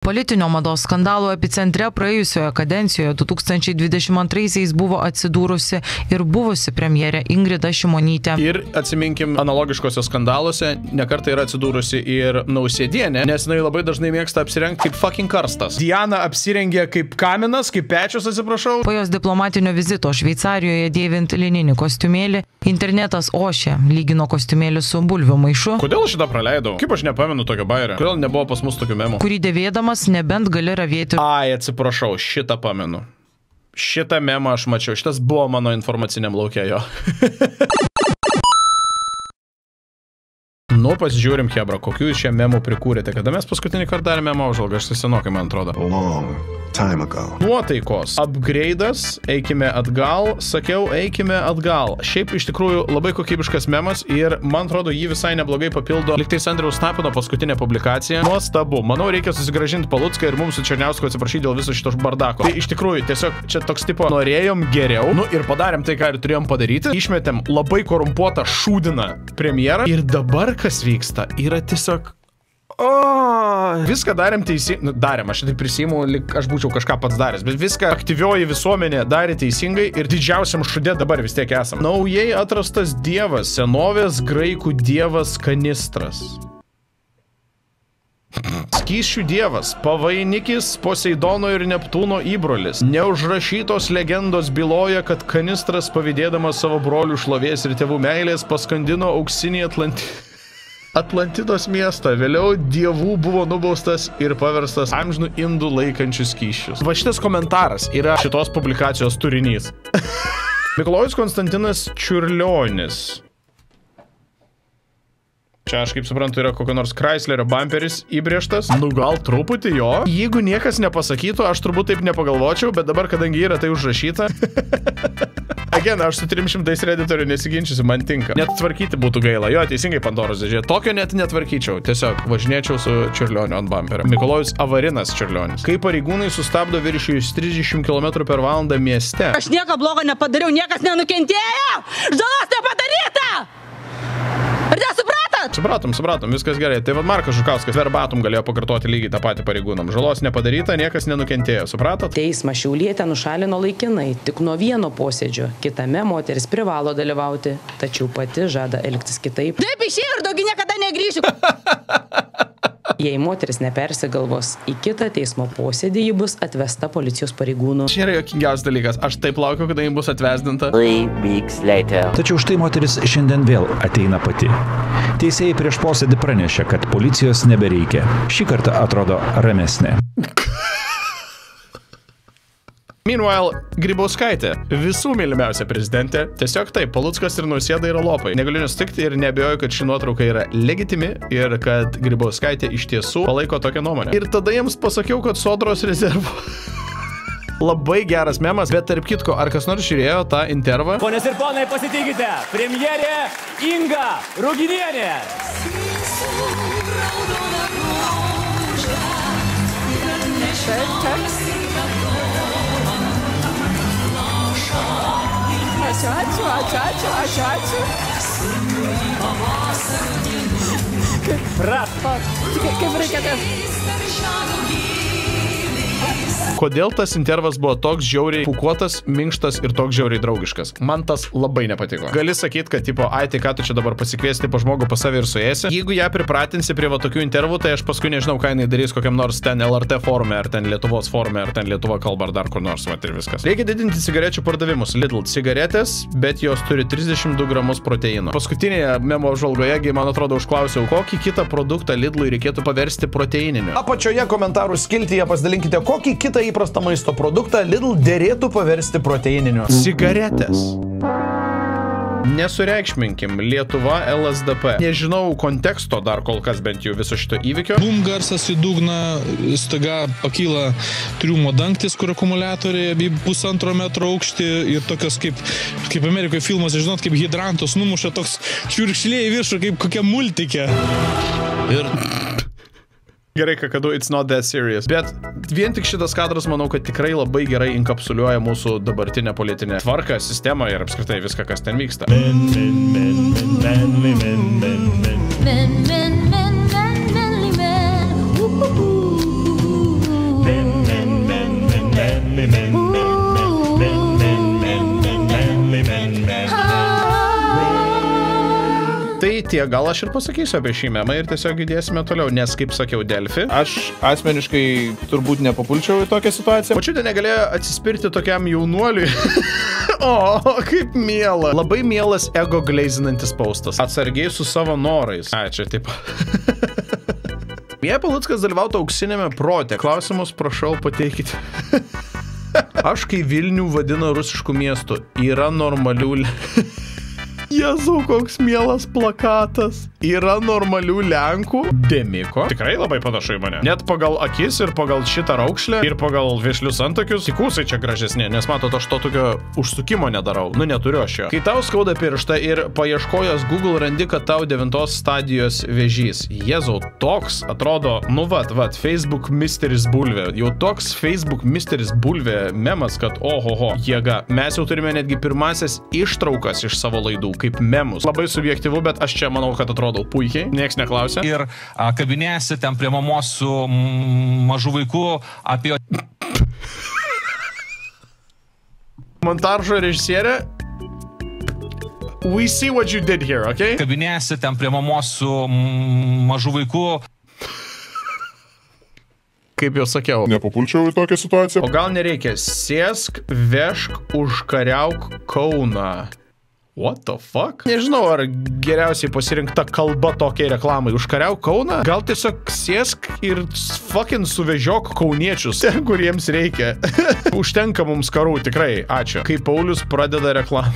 Politinio mados skandalo epicentre praėjusioje kadencijoje 2022-aisiais buvo atsidūrusi ir buvusi premjerė Ingrida Šimonytė. Ir atsiminkim, analogiškose skandaluose nekartą yra atsidūrusi ir Nausėdienė, nes jinai labai dažnai mėgsta apsirengti kaip fucking karstas. Diana apsirengė kaip kaminas, kaip pečius, atsiprašau. Po jos diplomatinio vizito Šveicarijoje dėvint lininį kostiumėlį, internetas ošė, lygino kostiumėlį su bulvių maišu. Kodėl aš šitą praleidau? Kaip aš nepamenu tokio bairio? Kodėl nebuvo pas mus tokių memų? Kurį dėvėdamas nebent gali ravėti. Ai, atsiprašau, šitą pamenu. Šitą memą aš mačiau. Šitas buvo mano informaciniam lauke jo. Nu, pasižiūrim, hebra, kokių jūs čia memų prikūrėte. Kada mes paskutinį kartą darėme memą apžvalgą, aš tai senokai, man atrodo. Nuotaikos. Upgrade'as, eikime atgal. Sakiau, eikime atgal. Šiaip iš tikrųjų labai kokybiškas memas ir man atrodo jį visai neblogai papildo liktais Andriaus Tapino paskutinė publikacija. Nuostabu. Manau, reikia susigražinti Palucką ir mums su Černiausku atsiprašyti dėl viso šito bardako. Tai iš tikrųjų tiesiog čia toks tipo norėjom geriau. Nu ir padarėm tai, ką ir turėjom padaryti. Išmetėm labai korumpuotą šūdiną premjerą ir dabar kas vyksta yra tiesiog viską darėm teisingai, darėm, aš tai prisiimu, lyg aš būčiau kažką pats daręs, bet viską aktyvioji visuomenė darė teisingai ir didžiausiam šūdė dabar vis tiek esam. Naujai atrastas dievas, senovės graikų dievas Kanistras. Skysčių dievas, pavainikis Poseidono ir Neptūno įbrolis. Neužrašytos legendos byloja, kad Kanistras pavydėdamas savo brolių šlovės ir tėvų meilės paskandino auksinį Atlantidos miestą, vėliau dievų buvo nubaustas ir paverstas amžinų indų laikančius skysčius. Va šitas komentaras yra šitos publikacijos turinys. Mikalojus Konstantinas Čiurlionis. Čia aš kaip suprantu yra kokio nors Chryslerio bumperis įbrėžtas. Nu gal truputį jo. Jeigu niekas nepasakytų, aš turbūt taip nepagalvočiau, bet dabar, kadangi yra tai užrašyta. Again, aš su 300 redditorių nesiginčiusi, man tinka. Net tvarkyti būtų gaila. Jo, teisingai Pandoros dėžė. Tokio net netvarkyčiau. Tiesiog važinėčiau su Čiurlioniu ant bumperio. Mikalojus Avarinas Čiurlionis. Kai pareigūnai sustabdo viršijus 30 km/h mieste. Aš nieko blogo nepadariau, niekas nenukentėjo! Žalos nepadaryta! Ar nesupratat? Supratom, viskas gerai. Tai vad Markas Žukauskas verbatum galėjo pakartoti lygiai tą patį pareigūnam. Žalos nepadaryta, niekas nenukentėjo. Supratot? Teismas Šiaulietę nušalino laikinai, tik nuo vieno posėdžio. Kitame moteris privalo dalyvauti, tačiau pati žada elgtis kitaip. Taip išėjau ir daugiau niekada negrįšiu. Jei moteris nepersigalvos, į kitą teismo posėdį ji bus atvesta policijos pareigūnų. Čia yra jokingiausias dalykas. Aš taip laukiu, kada ji bus atvesdinta. Tačiau štai moteris šiandien vėl ateina pati. Teisėjai prieš posėdį pranešė, kad policijos nebereikia. Šį kartą atrodo ramesnė. Meanwhile, Grybauskaitė, visų mylimiausia prezidentė, tiesiog taip, Paluckas ir Nausėda yra lopai. Negaliu nesutikti ir neabejoju, kad ši nuotrauka yra legitimi ir kad Grybauskaitė iš tiesų palaiko tokią nuomonę. Ir tada jiems pasakiau, kad Sodros rezervo. Labai geras memas, bet tarp kitko, ar kas nors žiūrėjo tą intervą? Ponios ir ponai, pasitikite, premjerė Inga Ruginienė. Ačiū. Kaip reikia. Kodėl tas intervas buvo toks žiauriai pūkuotas, minkštas ir toks žiauriai draugiškas? Man tas labai nepatiko. Gali sakyti, kad tipo, ai, tai ką tu čia dabar pasikviesti po žmogų pas savį ir suėsi? Jeigu ją pripratinsi prie va tokių intervų, tai aš paskui nežinau, ką jinai darys kokiam nors ten LRT forume, ar ten Lietuvos forume, ar ten Lietuva kalba, ar dar kur nors, va, ir viskas. Reikia didinti cigarečių pardavimus. Lidl cigaretės, bet jos turi 32 gramus proteino. Paskutinėje memo apžvalgoje, man atrodo, užklausiau, kokį kitą produktą Lidlui reikėtų paversti proteininiu. Apačioje komentarų skiltyje pasidalinkite, kokį kitą įprastą maisto produktą Lidl dėrėtų paversti proteininiu. Cigaretės. Nesureikšminkim, Lietuva LSDP. Nežinau konteksto dar kol kas bent jau viso šito įvykio. Bum garsas į dugną, staiga pakyla triumo dangtis, kur akumuliatoriai 1,5 metro aukšti ir tokios kaip Amerikoje filmuose, žinot, kaip hidrantos numuša toks čiurkšlė į viršų, kaip kokia multikė. Ir Gerai, kakadu, it's not that serious. Bet vien tik šitas kadras, manau, kad tikrai labai gerai inkapsuliuoja mūsų dabartinę politinę tvarką, sistemą ir apskritai viską, kas ten vyksta. tie, gal aš ir pasakysiu apie šį memą ir tiesiog judėsime toliau, nes, kaip sakiau, Delfi, aš asmeniškai turbūt nepapulčiau į tokią situaciją. Močiutė negalėjo atsispirti tokiam jaunuoliui. O, kaip miela. Labai mielas ego gleizinantis postas. Atsargiai su savo norais. A, čia taip. Jei Paluckas dalyvautų auksinėme prote, klausimus prašau pateikite. Aš kai Vilnių vadinu rusišku miestu, yra normalių... Jėzau, koks mielas plakatas. Yra normalių Lenkų. Demiko. Tikrai labai panašu į mane. Net pagal akis ir pagal šitą raukšlę ir pagal viešlius antakius. Tik ūsai čia gražesnė, nes matot, aš to tokio užsukimo nedarau. Nu, neturiu aš jo. Kai tau skauda pirštą ir paieškojęs Google randi, kad tau 9 stadijos vėžys. Jėzau, toks atrodo, nu vat, Facebook Misteris Bulvė. Jau toks Facebook Misteris Bulvė memas, kad ohoho, jėga. Mes jau turime netgi pirmasias ištraukas iš savo laidų, kaip memus. Labai subjektyvu, bet aš čia manau, kad atrodo puikiai. Niekas neklausia. Ir kabinėsi ten prie mamos su mažu vaiku apie... Montažo režisierė. We see what you did here, okay? Kabinėsi ten prie mamos su mažu vaiku. Kaip jau sakiau. Nepapulčiau į tokią situaciją. O gal nereikia? Sėsk, vežk, užkariauk Kauną. What the fuck? Nežinau, ar geriausiai pasirinkta kalba tokiai reklamai. Užkariauk Kauną? Gal tiesiog sėsk ir fucking suvežiok kauniečius, ten, kuriems reikia. Užtenka mums karų, tikrai. Ačiū. Kai Paulius pradeda reklamą.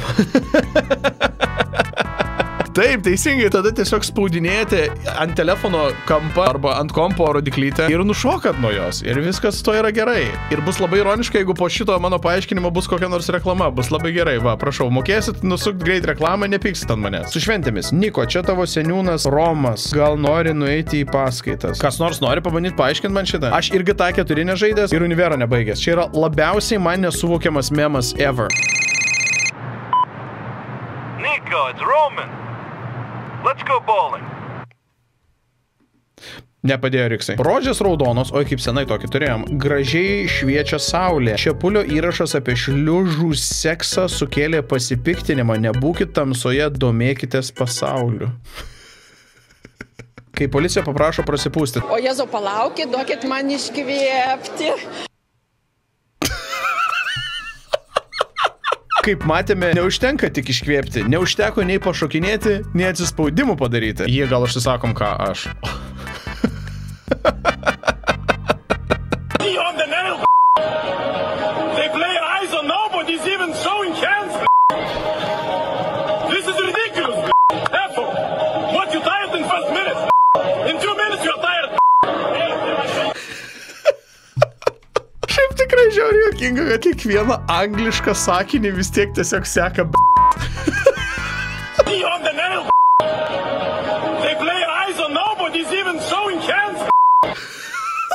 Taip, teisingai, tada tiesiog spaudinėjate ant telefono kampą arba ant kompo rodiklytę ir nušokat nuo jos. Ir viskas to yra gerai. Ir bus labai ironiška, jeigu po šito mano paaiškinimo bus kokia nors reklama. Bus labai gerai. Va, prašau, mokėsit nusukt greit reklamą, nepyksit ant manęs. Su šventėmis. Niko, čia tavo seniūnas Romas. Gal nori nueiti į paskaitas? Kas nors nori pabandyti paaiškinti man šitą? Aš irgi tą 4 nežaidęs ir univerą nebaigęs. Čia yra labiausiai man nesuvokiamas memas ever. Nico, it's Roman. Let's go bowling. Nepadėjo Riksai. Rožės raudonos, oi kaip senai tokį turėjom. Gražiai šviečia saulė. Šepulio įrašas apie šliužų seksą sukėlė pasipiktinimą. Nebūkit tamsoje, domėkitės pasauliu. Kai policija paprašo prasipūsti. O Jėzau, palaukit, duokit man iškvėpti. Kaip matėme, neužtenka tik iškvėpti. Neužteko nei pašokinėti, nei atsispaudimų padaryti. Jie gal užsisakom, ką aš. Tikrai žiauriai juokinga, kad kiekvieną anglišką sakinį vis tiek tiesiog seka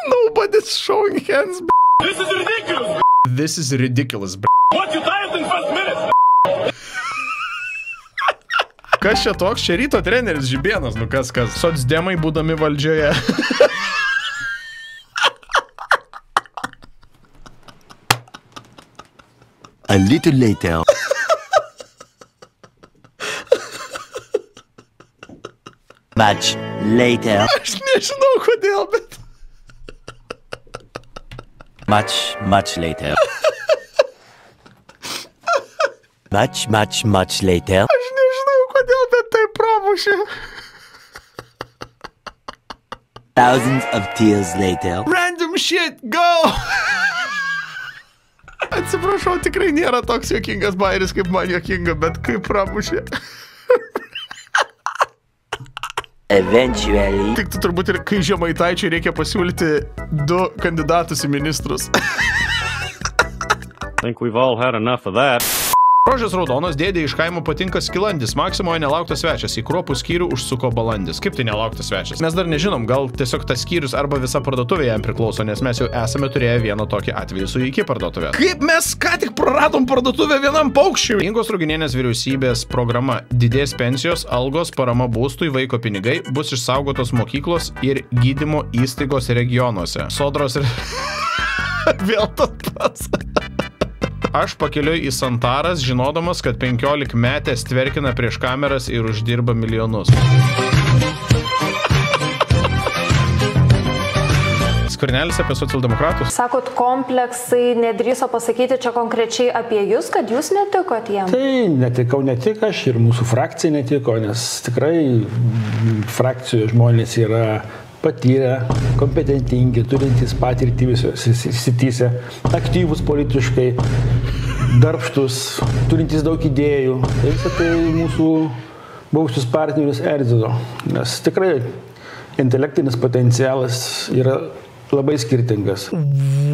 Nobody's showing hands. This is ridiculous. This is ridiculous. What you tired in first minute? Kas čia toks? Čia ryto treneris Žibėnas, nu kas. Socdemai būdami valdžioje. A little later. Much later. Aš nežinau kodėl, bet... Much later. Much later. Aš nežinau kodėl, bet tai pramušė. Thousands of tears later. Random shit, go! Atsiprašau, tikrai nėra toks juokingas bairis, kaip man juokinga, bet kaip pramušė. Eventually. Tik tu turbūt ir kai Žemaitaičiui reikia pasiūlyti 2 kandidatus į ministrus. Think we've all had enough of that. Rožės raudonos, dėdė iš kaimo patinka skilandis. Maksimoje nelauktas svečias. Į kruopų skyrių užsuko balandis. Kaip tai nelauktas svečias? Mes dar nežinom, gal tiesiog tas skyrius arba visa parduotuvė jam priklauso, nes mes jau esame turėję vieną tokį atvejį su iki parduotuvė. Kaip mes ką tik praradom parduotuvę vienam paukščiui? Ingos Ruginienės vyriausybės programa. Didės pensijos, algos, parama būstui, vaiko pinigai, bus išsaugotos mokyklos ir gydymo įstaigos regionuose. Sodros ir... Vėl tas pats. Aš pakeliui į Santaras, žinodamas, kad 15 metės tverkina prieš kameras ir uždirba milijonus. Skvernelis apie socialdemokratus. Sakot, kompleksai, nedrįso pasakyti čia konkrečiai apie jūs, kad jūs netikot jiem? Tai netikau ne tik aš ir mūsų frakcija netiko, nes tikrai frakcijos žmonės yra patyrę, kompetentingi, turintys patirtį visose srityse, aktyvus politiškai, darbštus, turintys daug idėjų. Tai visą tai mūsų buvusius partnerius erzino, nes tikrai intelektinis potencialas yra labai skirtingas.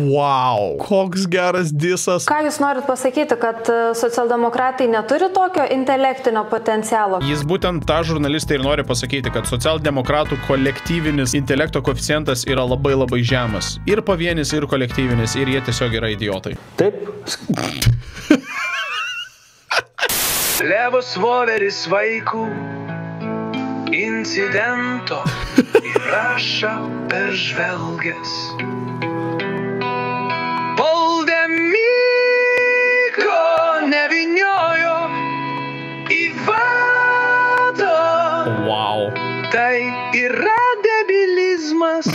Wow, koks geras disas. Ką jūs norit pasakyti, kad socialdemokratai neturi tokio intelektinio potencialo? Jis būtent tą žurnalistą ir nori pasakyti, kad socialdemokratų kolektyvinis intelekto koeficientas yra labai labai žemas. Ir pavienis, ir kolektyvinis, ir jie tiesiog yra idiotai. Taip. Levas voveris vaikų incidento įrašą peržvelgęs. Valdemyko nevyniojo į vadą. Wow. Tai yra debilizmas.